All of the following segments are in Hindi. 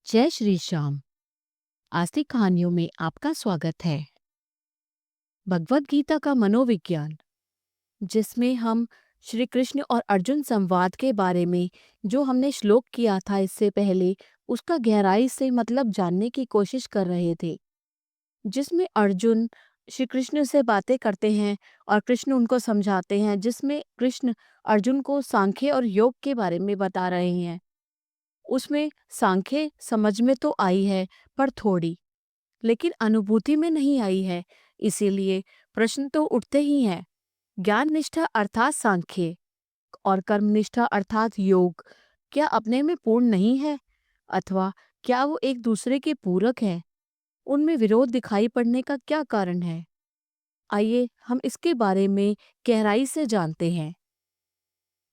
जय श्री श्याम। आस्तिक कहानियों में आपका स्वागत है। भगवत गीता का मनोविज्ञान, जिसमें हम श्री कृष्ण और अर्जुन संवाद के बारे में जो हमने श्लोक किया था इससे पहले, उसका गहराई से मतलब जानने की कोशिश कर रहे थे। जिसमें अर्जुन श्री कृष्ण से बातें करते हैं और कृष्ण उनको समझाते हैं, जिसमें कृष्ण अर्जुन को सांख्य और योग के बारे में बता रहे हैं। उसमें सांख्य समझ में तो आई है, पर थोड़ी, लेकिन अनुभूति में नहीं आई है। इसीलिए प्रश्न तो उठते ही हैं। ज्ञान निष्ठा अर्थात सांख्य और कर्म निष्ठा अर्थात योग क्या अपने में पूर्ण नहीं है, अथवा क्या वो एक दूसरे के पूरक हैं? उनमें विरोध दिखाई पड़ने का क्या कारण है? आइए हम इसके बारे में गहराई से जानते हैं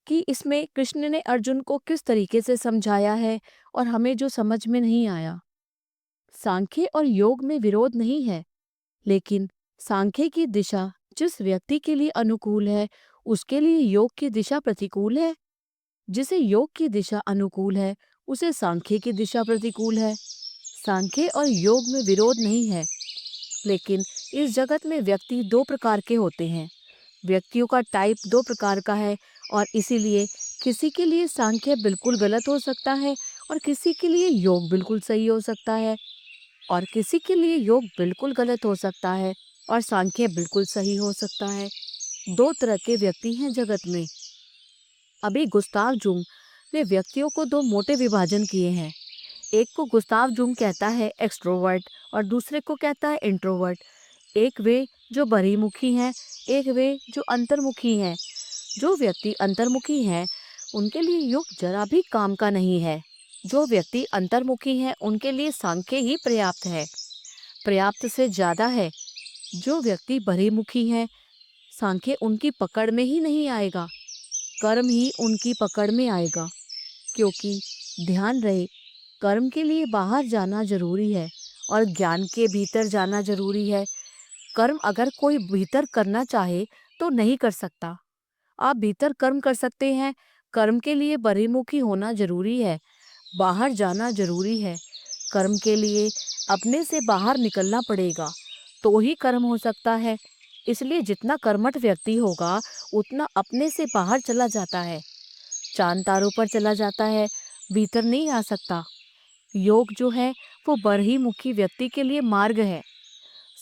कि इसमें कृष्ण ने अर्जुन को किस तरीके से समझाया है और हमें जो समझ में नहीं आया। सांख्य और योग में विरोध नहीं है, लेकिन सांख्य की दिशा जिस व्यक्ति के लिए अनुकूल है, उसके लिए योग की दिशा प्रतिकूल है। जिसे योग की दिशा अनुकूल है, उसे सांख्य की दिशा प्रतिकूल है। सांख्य और योग में विरोध नहीं है, लेकिन इस जगत में व्यक्ति दो प्रकार के होते हैं। व्यक्तियों का टाइप दो प्रकार का है, और इसीलिए किसी के लिए सांख्य बिल्कुल गलत हो सकता है और किसी के लिए योग बिल्कुल सही हो सकता है, और किसी के लिए योग बिल्कुल गलत हो सकता है और सांख्य बिल्कुल सही हो सकता है। दो तरह के व्यक्ति हैं जगत में। अभी गुस्ताव जुंग ने व्यक्तियों को दो मोटे विभाजन किए हैं। एक को गुस्ताव जुंग कहता है एक्सट्रोवर्ट और दूसरे को कहता है इंट्रोवर्ट। एक वे जो बहिर्मुखी हैं, एक वे जो अंतर्मुखी हैं। जो व्यक्ति अंतर्मुखी हैं उनके लिए योग जरा भी काम का नहीं है। जो व्यक्ति अंतर्मुखी हैं उनके लिए सांख्य ही पर्याप्त है, पर्याप्त से ज्यादा है। जो व्यक्ति बहिर्मुखी हैं, सांख्य उनकी पकड़ में ही नहीं आएगा, कर्म ही उनकी पकड़ में आएगा। क्योंकि ध्यान रहे, कर्म के लिए बाहर जाना जरूरी है और ज्ञान के भीतर जाना जरूरी है। कर्म अगर कोई भीतर करना चाहे तो नहीं कर सकता। आप भीतर कर्म कर सकते हैं। कर्म के लिए बहिर्मुखी होना जरूरी है, बाहर जाना जरूरी है। कर्म के लिए अपने से बाहर निकलना पड़ेगा, तो ही कर्म हो सकता है। इसलिए जितना कर्मठ व्यक्ति होगा उतना अपने से बाहर चला जाता है, चांद तारों पर चला जाता है, भीतर नहीं आ सकता। योग जो है वो बहिर्मुखी व्यक्ति के लिए मार्ग है,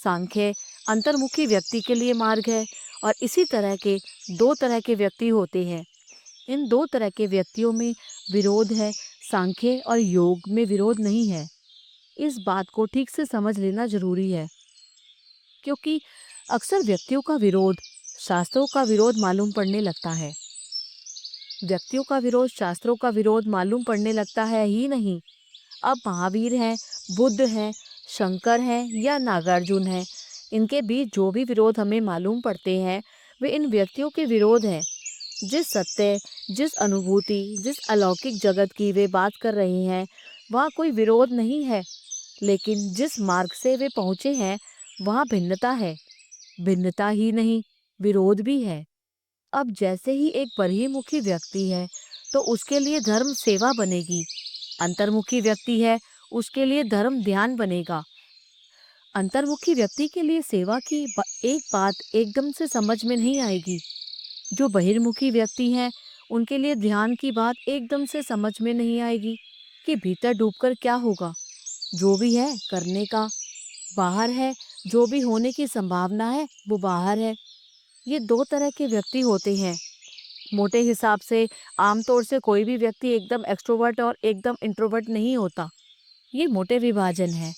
सांख्य अंतर्मुखी व्यक्ति के लिए मार्ग है। और इसी तरह के दो तरह के व्यक्ति होते हैं। इन दो तरह के व्यक्तियों में विरोध है, सांख्य और योग में विरोध नहीं है। इस बात को ठीक से समझ लेना जरूरी है, क्योंकि अक्सर व्यक्तियों का विरोध शास्त्रों का विरोध मालूम पड़ने लगता है। व्यक्तियों का विरोध शास्त्रों का विरोध मालूम पड़ने लगता है ही नहीं। अब महावीर हैं, बुद्ध हैं, शंकर हैं या नागार्जुन हैं, इनके बीच जो भी विरोध हमें मालूम पड़ते हैं वे इन व्यक्तियों के विरोध हैं। जिस सत्य, जिस अनुभूति, जिस अलौकिक जगत की वे बात कर रहे हैं, वहाँ कोई विरोध नहीं है। लेकिन जिस मार्ग से वे पहुँचे हैं वहाँ भिन्नता है। भिन्नता ही नहीं, विरोध भी है। अब जैसे ही एक बहिर्मुखी व्यक्ति है तो उसके लिए धर्म सेवा बनेगी। अंतर्मुखी व्यक्ति है, उसके लिए धर्म ध्यान बनेगा। अंतर्मुखी व्यक्ति के लिए सेवा की एक बात एकदम से समझ में नहीं आएगी। जो बहिर्मुखी व्यक्ति हैं उनके लिए ध्यान की बात एकदम से समझ में नहीं आएगी कि भीतर डूबकर क्या होगा। जो भी है करने का बाहर है, जो भी होने की संभावना है वो बाहर है। ये दो तरह के व्यक्ति होते हैं। मोटे हिसाब से आमतौर से कोई भी व्यक्ति एकदम एक्सट्रोवर्ट और एकदम इंट्रोवर्ट नहीं होता। ये मोटे विभाजन है।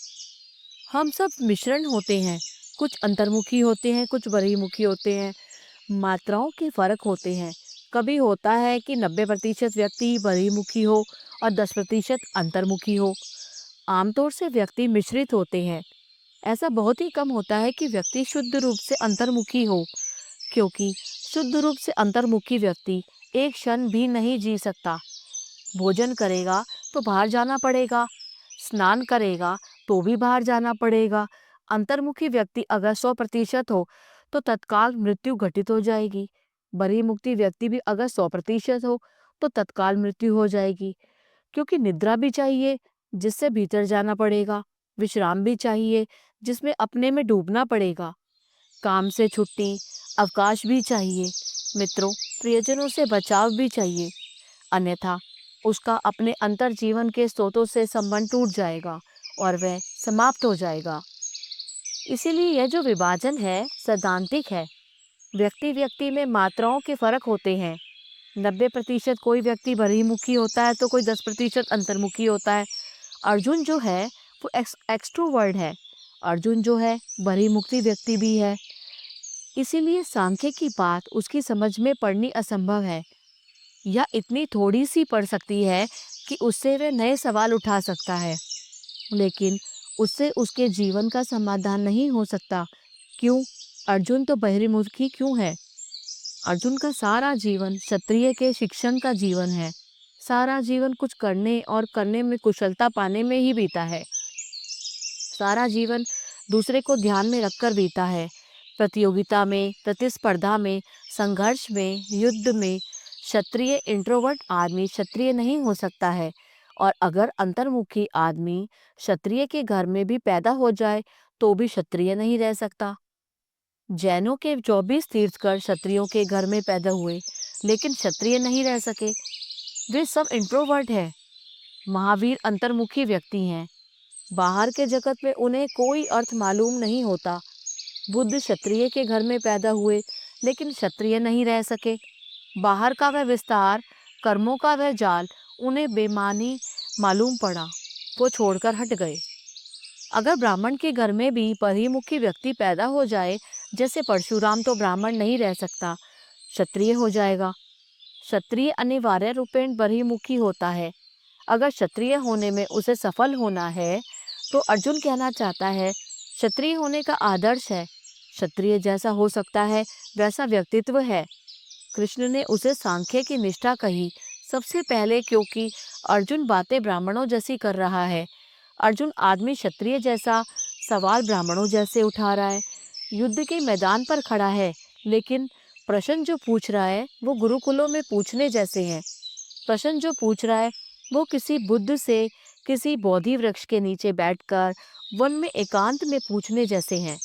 हम सब मिश्रण होते हैं, कुछ अंतर्मुखी होते हैं, कुछ बहिर्मुखी होते हैं। मात्राओं के फर्क होते हैं। कभी होता है कि 90% व्यक्ति बहिर्मुखी हो और 10% अंतर्मुखी हो। आमतौर से व्यक्ति मिश्रित होते हैं। ऐसा बहुत ही कम होता है कि व्यक्ति शुद्ध रूप से अंतर्मुखी हो, क्योंकि शुद्ध रूप से अंतर्मुखी व्यक्ति एक क्षण भी नहीं जी सकता। भोजन करेगा तो बाहर जाना पड़ेगा, स्नान करेगा तो भी बाहर जाना पड़ेगा। अंतर्मुखी व्यक्ति अगर 100% हो तो तत्काल मृत्यु घटित हो जाएगी। बहिर्मुखी व्यक्ति भी अगर 100% हो तो तत्काल मृत्यु हो जाएगी, क्योंकि निद्रा भी चाहिए, जिससे भीतर जाना पड़ेगा। विश्राम भी चाहिए, जिसमें अपने में डूबना पड़ेगा। काम से छुट्टी, अवकाश भी चाहिए। मित्रों, प्रियजनों से बचाव भी चाहिए, अन्यथा उसका अपने अंतर जीवन के स्रोतों से संबंध टूट जाएगा और वह समाप्त हो जाएगा। इसीलिए यह जो विभाजन है सैद्धांतिक है। व्यक्ति व्यक्ति में मात्राओं के फर्क होते हैं। 90% कोई व्यक्ति बहिर्मुखी होता है तो कोई 10% अंतर्मुखी होता है। अर्जुन जो है वो एक्सट्रोवर्ट है। अर्जुन जो है बहिर्मुखी व्यक्ति भी है। इसीलिए सांख्य की बात उसकी समझ में पड़नी असंभव है, या इतनी थोड़ी सी पड़ सकती है कि उससे वह नए सवाल उठा सकता है, लेकिन उससे उसके जीवन का समाधान नहीं हो सकता। क्यों? अर्जुन तो बहिर्मुखी क्यों है? अर्जुन का सारा जीवन क्षत्रिय के शिक्षण का जीवन है। सारा जीवन कुछ करने और करने में कुशलता पाने में ही बीता है। सारा जीवन दूसरे को ध्यान में रखकर बीता है। प्रतियोगिता में, प्रतिस्पर्धा में, संघर्ष में, युद्ध में। क्षत्रिय इंट्रोवर्ट आदमी क्षत्रिय नहीं हो सकता है, और अगर अंतर्मुखी आदमी क्षत्रिय के घर में भी पैदा हो जाए तो भी क्षत्रिय नहीं रह सकता। जैनों के 24 तीर्थकर क्षत्रियों के घर में पैदा हुए, लेकिन क्षत्रिय नहीं रह सके। वे सब इंट्रोवर्ट हैं। महावीर अंतर्मुखी व्यक्ति हैं। बाहर के जगत में उन्हें कोई अर्थ मालूम नहीं होता। बुद्ध क्षत्रिय के घर में पैदा हुए, लेकिन क्षत्रिय नहीं रह सके। बाहर का वह विस्तार, कर्मों का वह जाल उन्हें बेमानी मालूम पड़ा। वो छोड़कर हट गए। अगर ब्राह्मण के घर में भी बहिर्मुखी व्यक्ति पैदा हो जाए, जैसे परशुराम, तो ब्राह्मण नहीं रह सकता, क्षत्रिय हो जाएगा। क्षत्रिय अनिवार्य रूपेण बहिर्मुखी होता है। अगर क्षत्रिय होने में उसे सफल होना है तो अर्जुन कहना चाहता है क्षत्रिय होने का आदर्श है। क्षत्रिय जैसा हो सकता है वैसा व्यक्तित्व है। कृष्ण ने उसे सांख्य की निष्ठा कही सबसे पहले, क्योंकि अर्जुन बातें ब्राह्मणों जैसी कर रहा है। अर्जुन आदमी क्षत्रिय जैसा सवाल ब्राह्मणों जैसे उठा रहा है। युद्ध के मैदान पर खड़ा है, लेकिन प्रश्न जो पूछ रहा है वो गुरुकुलों में पूछने जैसे हैं। प्रश्न जो पूछ रहा है वो किसी बुद्ध से किसी बोधि वृक्ष के नीचे बैठकर वन में एकांत में पूछने जैसे हैं।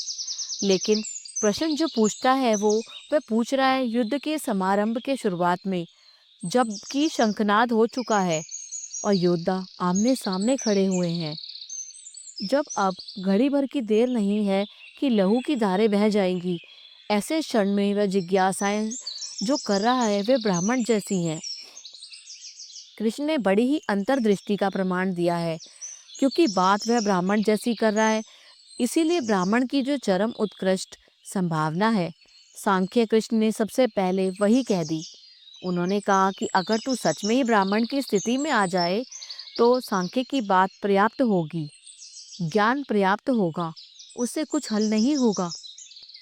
लेकिन प्रश्न जो पूछता है वो वह पूछ रहा है युद्ध के समारंभ के शुरुआत में, जबकि शंखनाद हो चुका है और योद्धा आमने सामने खड़े हुए हैं। जब अब घड़ी भर की देर नहीं है कि लहू की धारें बह जाएंगी, ऐसे क्षण में वह जिज्ञासाएं जो कर रहा है वे ब्राह्मण जैसी हैं। कृष्ण ने बड़ी ही अंतर्दृष्टि का प्रमाण दिया है, क्योंकि बात वह ब्राह्मण जैसी कर रहा है। इसीलिए ब्राह्मण की जो चरम उत्कृष्ट संभावना है, सांख्य कृष्ण ने सबसे पहले वही कह दी। उन्होंने कहा कि अगर तू सच में ही ब्राह्मण की स्थिति में आ जाए तो सांख्य की बात पर्याप्त होगी, ज्ञान पर्याप्त होगा, उससे कुछ हल नहीं होगा।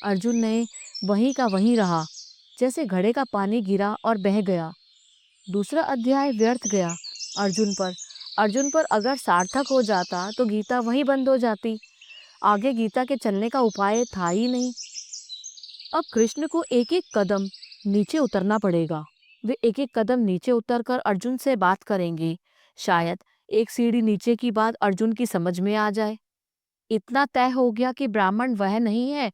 अर्जुन ने वहीं का वहीं रहा, जैसे घड़े का पानी गिरा और बह गया। दूसरा अध्याय व्यर्थ गया अर्जुन पर अगर सार्थक हो जाता तो गीता वहीं बंद हो जाती। आगे गीता के चलने का उपाय था ही नहीं। अब कृष्ण को एक एक कदम नीचे उतरना पड़ेगा। वे एक एक कदम नीचे उतरकर अर्जुन से बात करेंगे। शायद एक सीढ़ी नीचे की बात अर्जुन की समझ में आ जाए। इतना तय हो गया कि ब्राह्मण वह नहीं है,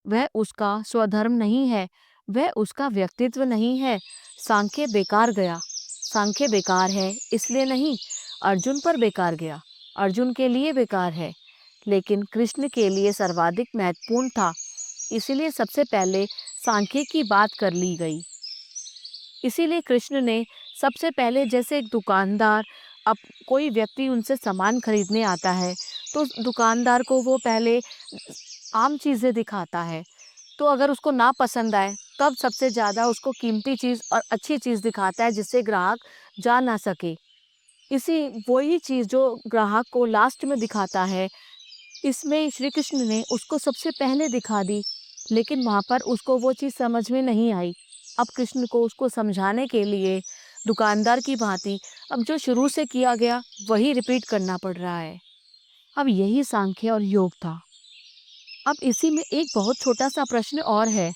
वह उसका स्वधर्म नहीं है, वह उसका व्यक्तित्व नहीं है। सांख्य बेकार गया। सांख्य बेकार है इसलिए नहीं, अर्जुन पर बेकार गया, अर्जुन के लिए बेकार है, लेकिन कृष्ण के लिए सर्वाधिक महत्वपूर्ण था। इसीलिए सबसे पहले सांख्य की बात कर ली गई। इसीलिए कृष्ण ने सबसे पहले, जैसे एक दुकानदार, अब कोई व्यक्ति उनसे सामान खरीदने आता है तो दुकानदार को वो पहले आम चीज़ें दिखाता है, तो अगर उसको ना पसंद आए तब सबसे ज़्यादा उसको कीमती चीज़ और अच्छी चीज़ दिखाता है जिससे ग्राहक जा ना सके। इसी वही चीज़ जो ग्राहक को लास्ट में दिखाता है, इसमें श्री कृष्ण ने उसको सबसे पहले दिखा दी, लेकिन वहाँ पर उसको वो चीज़ समझ में नहीं आई। अब कृष्ण को उसको समझाने के लिए दुकानदार की भांति अब जो शुरू से किया गया वही रिपीट करना पड़ रहा है। अब यही सांख्य और योग था। अब इसी में एक बहुत छोटा सा प्रश्न और है।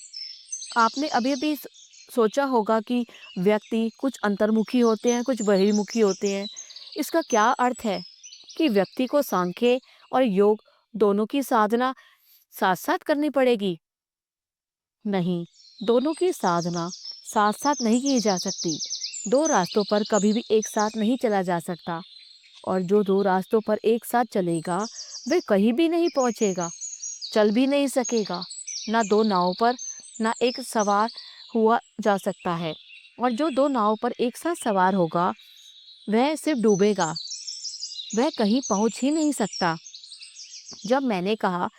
आपने अभी अभी सोचा होगा कि व्यक्ति कुछ अंतर्मुखी होते हैं, कुछ बहिर्मुखी होते हैं। इसका क्या अर्थ है? कि व्यक्ति को सांख्य और योग दोनों की साधना साथ साथ करनी पड़ेगी? नहीं, दोनों की साधना साथ साथ नहीं की जा सकती। दो रास्तों पर कभी भी एक साथ नहीं चला जा सकता, और जो दो रास्तों पर एक साथ चलेगा वह कहीं भी नहीं पहुंचेगा, चल भी नहीं सकेगा। ना दो नावों पर ना एक सवार हुआ जा सकता है, और जो दो नावों पर एक साथ सवार होगा वह सिर्फ डूबेगा, वह कहीं पहुंच ही नहीं सकता। जब मैंने कहा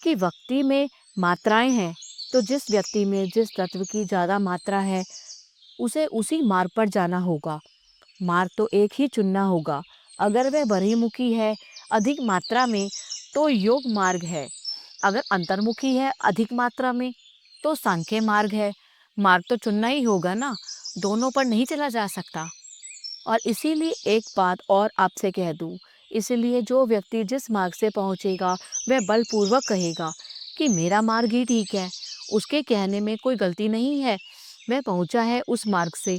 कि व्यक्ति में मात्राएं हैं, तो जिस व्यक्ति में जिस तत्व की ज़्यादा मात्रा है उसे उसी मार्ग पर जाना होगा। मार्ग तो एक ही चुनना होगा। अगर वह बहिर्मुखी है अधिक मात्रा में तो योग मार्ग है, अगर अंतर्मुखी है अधिक मात्रा में तो सांख्य मार्ग है। मार्ग तो चुनना ही होगा ना, दोनों पर नहीं चला जा सकता। और इसीलिए एक बात और आपसे कह दूं, इसलिए जो व्यक्ति जिस मार्ग से पहुंचेगा वह बलपूर्वक कहेगा कि मेरा मार्ग ही ठीक है। उसके कहने में कोई गलती नहीं है, वह पहुंचा है उस मार्ग से।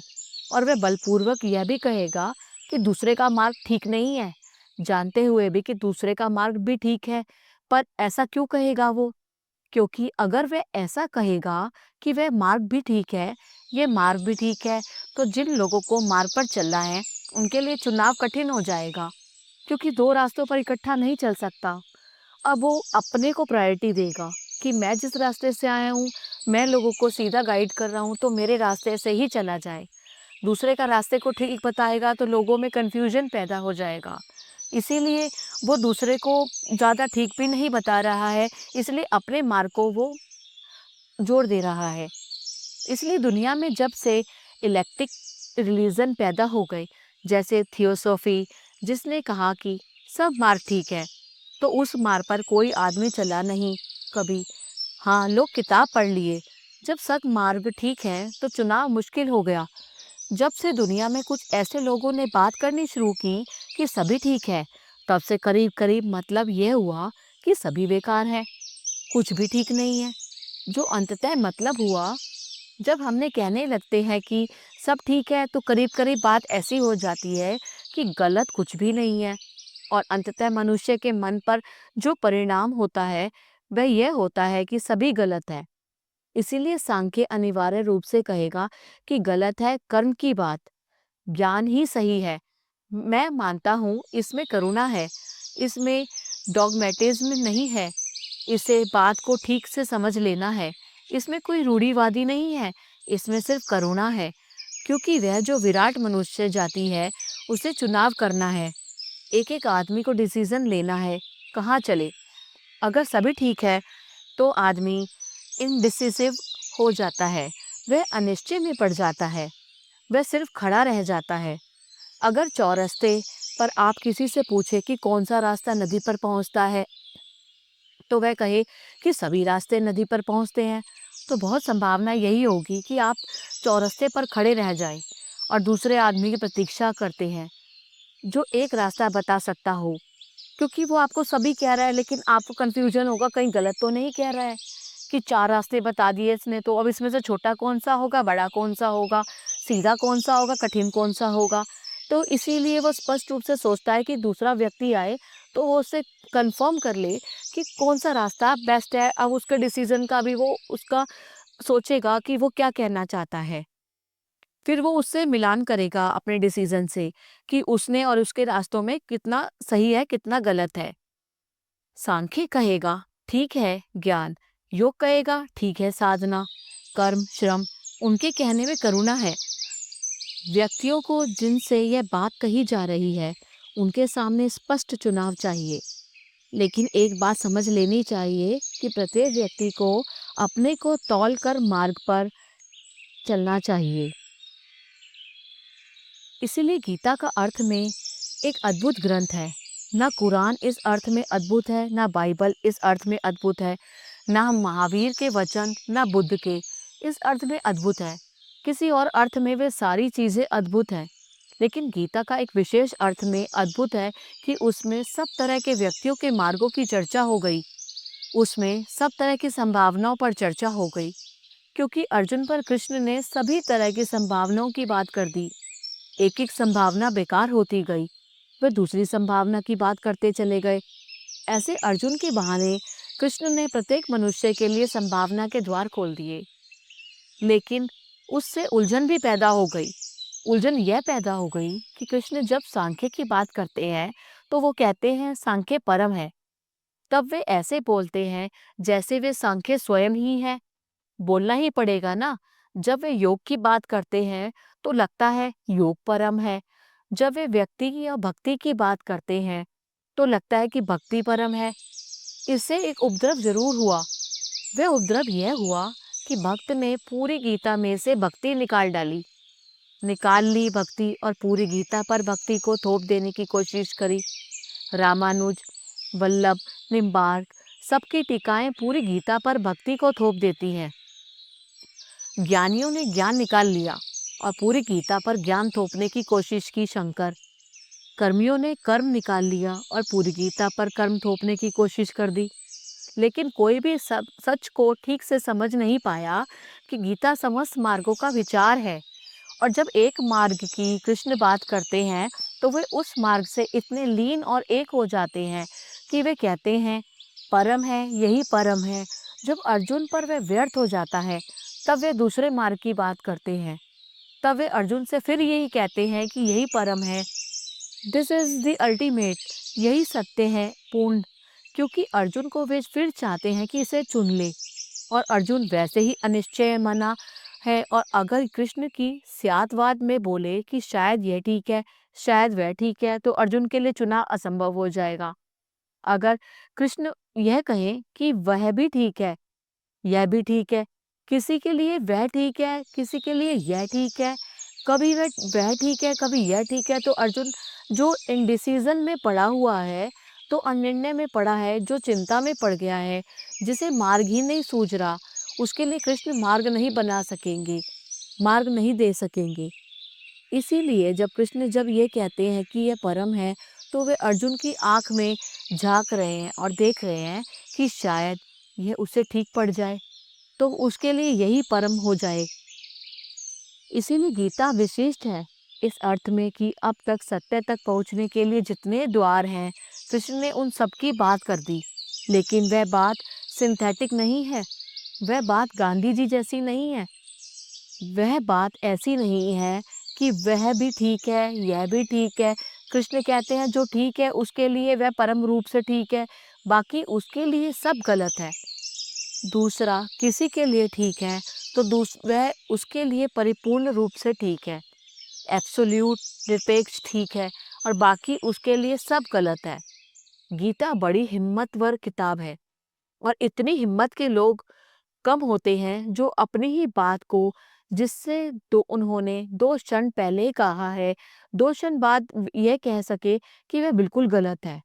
और वह बलपूर्वक यह भी कहेगा कि दूसरे का मार्ग ठीक नहीं है, जानते हुए भी कि दूसरे का मार्ग भी ठीक है। पर ऐसा क्यों कहेगा वो? क्योंकि अगर वह ऐसा कहेगा कि वह मार्ग भी ठीक है, ये मार्ग भी ठीक है, तो जिन लोगों को मार्ग पर चलना है उनके लिए चुनाव कठिन हो जाएगा, क्योंकि दो रास्तों पर इकट्ठा नहीं चल सकता। अब वो अपने को प्रायोरिटी देगा कि मैं जिस रास्ते से आया हूँ, मैं लोगों को सीधा गाइड कर रहा हूँ, तो मेरे रास्ते से ही चला जाए। दूसरे का रास्ते को ठीक बताएगा तो लोगों में कन्फ्यूजन पैदा हो जाएगा। इसीलिए वो दूसरे को ज़्यादा ठीक भी नहीं बता रहा है, इसलिए अपने मार्ग को वो जोड़ दे रहा है। इसलिए दुनिया में जब से इलेक्टिक रिलीजन पैदा हो गए, जैसे थियोसॉफी, जिसने कहा कि सब मार्ग ठीक है, तो उस मार्ग पर कोई आदमी चला नहीं कभी। हाँ, लोग किताब पढ़ लिए। जब सब मार्ग ठीक है तो चुनाव मुश्किल हो गया। जब से दुनिया में कुछ ऐसे लोगों ने बात करनी शुरू की कि सभी ठीक है, तब से करीब करीब मतलब यह हुआ कि सभी बेकार है, कुछ भी ठीक नहीं है। जो अंततः मतलब हुआ, जब हमने कहने लगते हैं कि सब ठीक है, तो करीब करीब बात ऐसी हो जाती है कि गलत कुछ भी नहीं है। और अंततः मनुष्य के मन पर जो परिणाम होता है वह यह होता है कि सभी गलत है। इसीलिए सांख्य अनिवार्य रूप से कहेगा कि गलत है कर्म की बात, ज्ञान ही सही है। मैं मानता हूँ इसमें करुणा है, इसमें डॉगमेटिज्म नहीं है, इसे बात को ठीक से समझ लेना है। इसमें कोई रूढ़िवादी नहीं है, इसमें सिर्फ करुणा है, क्योंकि वह जो विराट मनुष्य जाति है उसे चुनाव करना है, एक एक आदमी को डिसीजन लेना है कहाँ चले। अगर सभी ठीक है तो आदमी इनडिसिसिव हो जाता है, वह अनिश्चय में पड़ जाता है, वह सिर्फ खड़ा रह जाता है। अगर चौरस्ते पर आप किसी से पूछे कि कौन सा रास्ता नदी पर पहुंचता है, तो वह कहे कि सभी रास्ते नदी पर पहुंचते हैं, तो बहुत संभावना यही होगी कि आप चौरस्ते पर खड़े रह जाएं और दूसरे आदमी की प्रतीक्षा करते हैं जो एक रास्ता बता सकता हो, क्योंकि वो आपको सभी कह रहा है, लेकिन आपको कंफ्यूजन होगा कहीं गलत तो नहीं कह रहा है कि चार रास्ते बता दिए इसने, तो अब इसमें से छोटा कौन सा होगा, बड़ा कौन सा होगा, सीधा कौन सा होगा, कठिन कौन सा होगा। तो इसीलिए वो स्पष्ट रूप से सोचता है कि दूसरा व्यक्ति आए तो वो उससे कंफर्म कर ले कि कौन सा रास्ता बेस्ट है। अब उसके डिसीजन का भी वो उसका सोचेगा कि वो क्या कहना चाहता है, फिर वो उससे मिलान करेगा अपने डिसीजन से कि उसने और उसके रास्तों में कितना सही है कितना गलत है। सांख्य कहेगा ठीक है ज्ञान, योग कहेगा ठीक है साधना, कर्म श्रम, उनके कहने में करुणा है। व्यक्तियों को जिनसे यह बात कही जा रही है उनके सामने स्पष्ट चुनाव चाहिए। लेकिन एक बात समझ लेनी चाहिए कि प्रत्येक व्यक्ति को अपने को तौल कर मार्ग पर चलना चाहिए। इसीलिए गीता का अर्थ में एक अद्भुत ग्रंथ है। ना कुरान इस अर्थ में अद्भुत है, ना बाइबल इस अर्थ में अद्भुत है, ना महावीर के वचन, ना बुद्ध के इस अर्थ में अद्भुत है। किसी और अर्थ में वे सारी चीज़ें अद्भुत हैं, लेकिन गीता का एक विशेष अर्थ में अद्भुत है कि उसमें सब तरह के व्यक्तियों के मार्गों की चर्चा हो गई, उसमें सब तरह की संभावनाओं पर चर्चा हो गई, क्योंकि अर्जुन पर कृष्ण ने सभी तरह की संभावनाओं की बात कर दी। एक एक संभावना बेकार होती गई। वे दूसरी संभावना की बात करते चले गए। ऐसे अर्जुन के बहाने कृष्ण ने प्रत्येक मनुष्य के लिए संभावना के द्वार खोल दिए। लेकिन उससे उलझन भी पैदा हो गई। उलझन यह पैदा हो गई कि कृष्ण जब सांख्य की बात करते हैं तो वो कहते हैं सांख्य परम है। तब वे ऐसे बोलते हैं जैसे वे सांख्य स्वयं ही है। बोलना ही पड़ेगा ना। जब वे योग की बात करते हैं तो लगता है योग परम है। जब वे व्यक्ति या भक्ति की बात करते हैं तो लगता है कि भक्ति परम है। इससे एक उपद्रव जरूर हुआ। वह उपद्रव यह हुआ कि भक्त ने पूरी गीता में से भक्ति निकाल ली भक्ति, और पूरी गीता पर भक्ति को थोप देने की कोशिश करी। रामानुज, वल्लभ, निम्बार्क सबकी टीकाएं पूरी गीता पर भक्ति को थोप देती हैं। ज्ञानियों ने ज्ञान निकाल लिया और पूरी गीता पर ज्ञान थोपने की कोशिश की। शंकर कर्मियों ने कर्म निकाल लिया और पूरी गीता पर कर्म थोपने की कोशिश कर दी। लेकिन कोई भी सच को ठीक से समझ नहीं पाया कि गीता समस्त मार्गों का विचार है। और जब एक मार्ग की कृष्ण बात करते हैं तो वे उस मार्ग से इतने लीन और एक हो जाते हैं कि वे कहते हैं परम है, यही परम है। जब अर्जुन पर वह व्यर्थ हो जाता है तब वे दूसरे मार्ग की बात करते हैं। तब वे अर्जुन से फिर यही कहते हैं कि यही परम है, दिस इज द अल्टीमेट, यही सत्य है पूर्ण। क्योंकि अर्जुन को वे फिर चाहते हैं कि इसे चुन ले, और अर्जुन वैसे ही अनिश्चय मना है। और अगर कृष्ण की स्यादवाद में बोले कि शायद यह ठीक है, शायद वह ठीक है, तो अर्जुन के लिए चुनाव असंभव हो जाएगा। अगर कृष्ण यह कहें कि वह भी ठीक है, यह भी ठीक है, किसी के लिए वह ठीक है, किसी के लिए यह ठीक है, कभी वह ठीक है, कभी यह ठीक है, तो अर्जुन जो इंडिसीजन में पड़ा हुआ है, तो अनिर्णय में पड़ा है, जो चिंता में पड़ गया है, जिसे मार्ग ही नहीं सूझ रहा, उसके लिए कृष्ण मार्ग नहीं बना सकेंगे, मार्ग नहीं दे सकेंगे। इसीलिए जब ये कहते हैं कि यह परम है तो वे अर्जुन की आंख में झांक रहे हैं और देख रहे हैं कि शायद यह उसे ठीक पड़ जाए, तो उसके लिए यही परम हो जाए। इसीलिए गीता विशिष्ट है इस अर्थ में कि अब तक सत्य तक पहुंचने के लिए जितने द्वार हैं, कृष्ण ने उन सब की बात कर दी। लेकिन वह बात सिंथेटिक नहीं है, वह बात गांधी जी जैसी नहीं है। वह बात ऐसी नहीं है कि वह भी ठीक है, यह भी ठीक है। कृष्ण कहते हैं जो ठीक है उसके लिए वह परम रूप से ठीक है, बाकी उसके लिए सब गलत है। दूसरा किसी के लिए ठीक है तो वह उसके लिए परिपूर्ण रूप से ठीक है, एब्सोल्यूट निरपेक्ष ठीक है, और बाकी उसके लिए सब गलत है। गीता बड़ी हिम्मतवर किताब है, और इतनी हिम्मत के लोग कम होते हैं जो अपनी ही बात को, जिससे उन्होंने 2 क्षण पहले कहा है, 2 क्षण बाद यह कह सके कि वह बिल्कुल गलत है,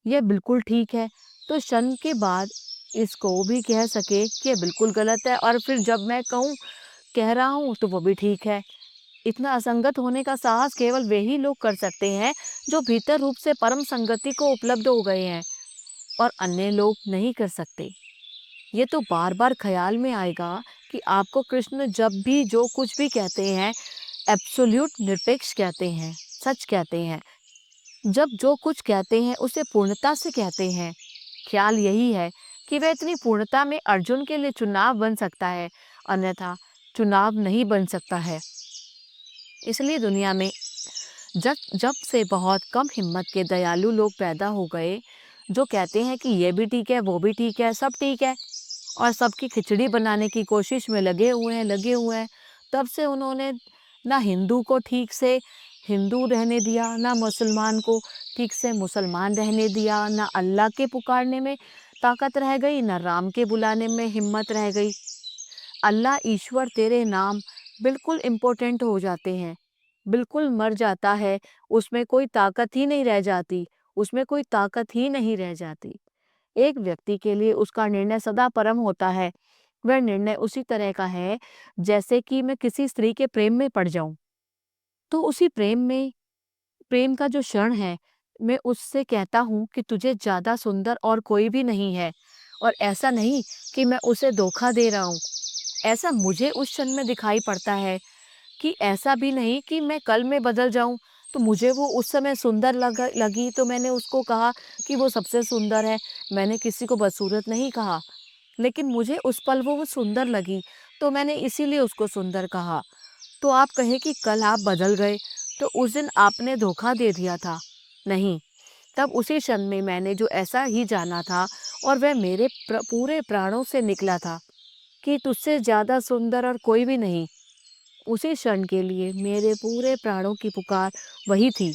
यह बिल्कुल ठीक है, तो क्षण के बाद इसको भी कह सके कि यह बिल्कुल गलत है, और फिर जब मैं कह रहा हूँ तो वो भी ठीक है। इतना असंगत होने का साहस केवल वे ही लोग कर सकते हैं जो भीतर रूप से परम संगति को उपलब्ध हो गए हैं, और अन्य लोग नहीं कर सकते। ये तो बार बार ख्याल में आएगा कि आपको कृष्ण जब भी जो कुछ भी कहते हैं एब्सोल्यूट निरपेक्ष कहते हैं, सच कहते हैं। जब जो कुछ कहते हैं उसे पूर्णता से कहते हैं। ख्याल यही है कि वह इतनी पूर्णता में अर्जुन के लिए चुनाव बन सकता है, अन्यथा चुनाव नहीं बन सकता है। इसलिए दुनिया में जब जब से बहुत कम हिम्मत के दयालु लोग पैदा हो गए जो कहते हैं कि ये भी ठीक है, वो भी ठीक है, सब ठीक है, और सबकी खिचड़ी बनाने की कोशिश में लगे हुए हैं। तब से उन्होंने ना हिंदू को ठीक से हिंदू रहने दिया, ना मुसलमान को ठीक से मुसलमान रहने दिया, ना अल्लाह के पुकारने में ताकत रह गई, ना राम के बुलाने में हिम्मत रह गई। अल्लाह, ईश्वर, तेरे नाम बिल्कुल इम्पोर्टेंट हो जाते हैं, बिल्कुल मर जाता है, उसमें कोई ताकत ही नहीं रह जाती, उसमें कोई ताकत ही नहीं रह जाती। एक व्यक्ति के लिए उसका निर्णय सदा परम होता है। वह निर्णय उसी तरह का है जैसे कि मैं किसी स्त्री के प्रेम में पड़ जाऊं, तो उसी प्रेम का जो क्षण है, मैं उससे कहता हूँ कि तुझे ज्यादा सुंदर और कोई भी नहीं है, और ऐसा नहीं कि मैं उसे धोखा दे रहा हूँ। ऐसा मुझे उस क्षण में दिखाई पड़ता है कि ऐसा भी नहीं कि मैं कल में बदल जाऊं तो मुझे वो उस समय सुंदर लगी तो मैंने उसको कहा कि वो सबसे सुंदर है। मैंने किसी को बदसूरत नहीं कहा, लेकिन मुझे उस पल वो सुंदर लगी, तो मैंने इसीलिए उसको सुंदर कहा। तो आप कहें कि कल आप बदल गए, तो उस दिन आपने धोखा दे दिया था। नहीं, तब उसी क्षण में मैंने जो ऐसा ही जाना था और वह मेरे पूरे प्राणों से निकला था कि तुझसे ज़्यादा सुंदर और कोई भी नहीं। उसी क्षण के लिए मेरे पूरे प्राणों की पुकार वही थी।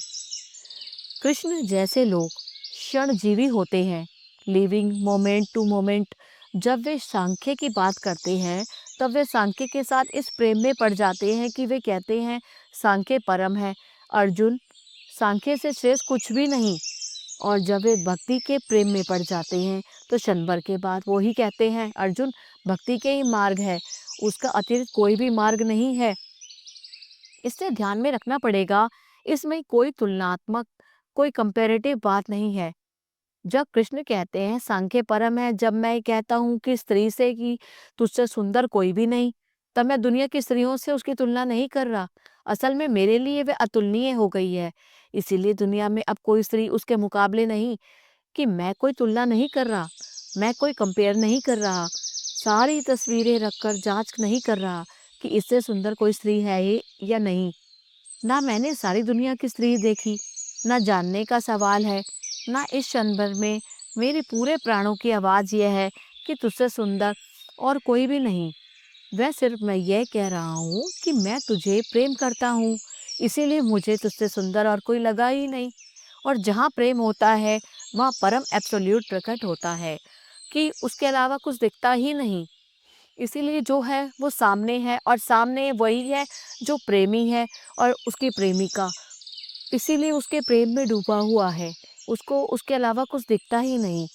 कृष्ण जैसे लोग क्षणजीवी होते हैं, लिविंग मोमेंट टू मोमेंट। जब वे सांख्य की बात करते हैं, तब वे सांख्य के साथ इस प्रेम में पड़ जाते हैं कि वे कहते हैं सांख्य परम है, अर्जुन सांख्य से श्रेष्ठ कुछ भी नहीं। और जब वे भक्ति के प्रेम में पड़ जाते हैं, तो क्षण भर के बाद वो ही कहते हैं अर्जुन भक्ति के ही मार्ग है, उसका अतिरिक्त कोई भी मार्ग नहीं है। इससे ध्यान में रखना पड़ेगा, इसमें कोई तुलनात्मक, कोई कंपैरेटिव बात नहीं है। जब कृष्ण कहते हैं सांख्य परम है, जब मैं कहता हूँ कि स्त्री से कि तुझसे सुंदर कोई भी नहीं, तब मैं दुनिया की स्त्रियों से उसकी तुलना नहीं कर रहा। असल में मेरे लिए वह अतुलनीय हो गई है। इसीलिए दुनिया में अब कोई स्त्री उसके मुकाबले नहीं। कि मैं कोई तुलना नहीं कर रहा, मैं कोई कंपेयर नहीं कर रहा, सारी तस्वीरें रखकर जांच नहीं कर रहा कि इससे सुंदर कोई स्त्री है ये या नहीं। ना मैंने सारी दुनिया की स्त्री देखी, ना जानने का सवाल है, ना इस क्षण भर में मेरे पूरे प्राणों की आवाज़ यह है कि तुझसे सुंदर और कोई भी नहीं। वह सिर्फ मैं यह कह रहा हूँ कि मैं तुझे प्रेम करता हूँ, इसीलिए मुझे तुझसे सुंदर और कोई लगा ही नहीं। और जहाँ प्रेम होता है, वहाँ परम एब्सोल्यूट प्रकट होता है कि उसके अलावा कुछ दिखता ही नहीं। इसीलिए जो है वो सामने है, और सामने वही है जो प्रेमी है और उसकी प्रेमिका। इसीलिए उसके प्रेम में डूबा हुआ है, उसको उसके अलावा कुछ दिखता ही नहीं।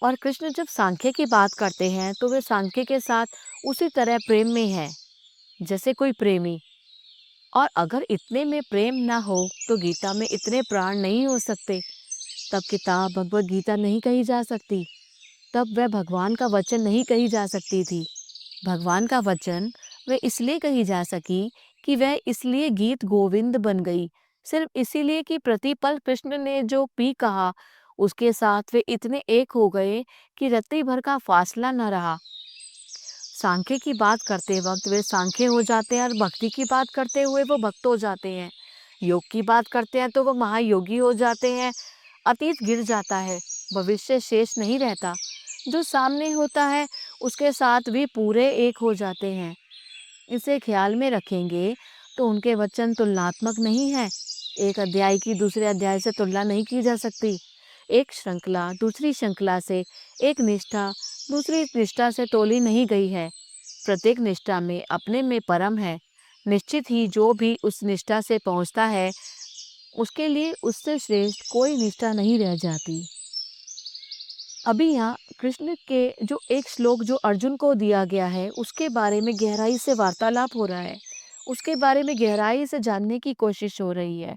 और कृष्ण जब सांख्य की बात करते हैं, तो वे सांख्य के साथ उसी तरह प्रेम में है जैसे कोई प्रेमी। और अगर इतने में प्रेम ना हो, तो गीता में इतने प्राण नहीं हो सकते। तब किताब भगवत गीता नहीं कही जा सकती, तब वह भगवान का वचन नहीं कही जा सकती थी। भगवान का वचन वह इसलिए कही जा सकी कि वह इसलिए गीत गोविंद बन गई, सिर्फ इसीलिए कि प्रतिपल कृष्ण ने जो पी कहा, उसके साथ वे इतने एक हो गए कि रत्ती भर का फासला न रहा। सांख्य की बात करते वक्त वे सांख्य हो जाते हैं, और भक्ति की बात करते हुए वो भक्त हो जाते हैं। योग की बात करते हैं तो वो महायोगी हो जाते हैं। अतीत गिर जाता है, भविष्य शेष नहीं रहता। जो सामने होता है उसके साथ भी पूरे एक हो जाते हैं। इसे ख्याल में रखेंगे तो उनके वचन तुलनात्मक नहीं है। एक अध्याय की दूसरे अध्याय से तुलना नहीं की जा सकती। एक श्रृंखला दूसरी श्रृंखला से, एक निष्ठा दूसरी निष्ठा से तोली नहीं गई है। प्रत्येक निष्ठा में अपने में परम है। निश्चित ही जो भी उस निष्ठा से पहुंचता है, उसके लिए उससे श्रेष्ठ कोई निष्ठा नहीं रह जाती। अभी यहाँ कृष्ण के जो एक श्लोक जो अर्जुन को दिया गया है, उसके बारे में गहराई से वार्तालाप हो रहा है, उसके बारे में गहराई से जानने की कोशिश हो रही है।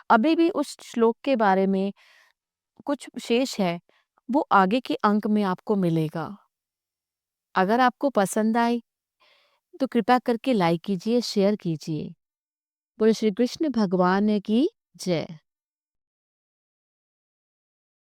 अभी भी उस श्लोक के बारे में कुछ शेष है, वो आगे के अंक में आपको मिलेगा। अगर आपको पसंद आए तो कृपया करके लाइक कीजिए, शेयर कीजिए। बोले श्री कृष्ण भगवान की जय।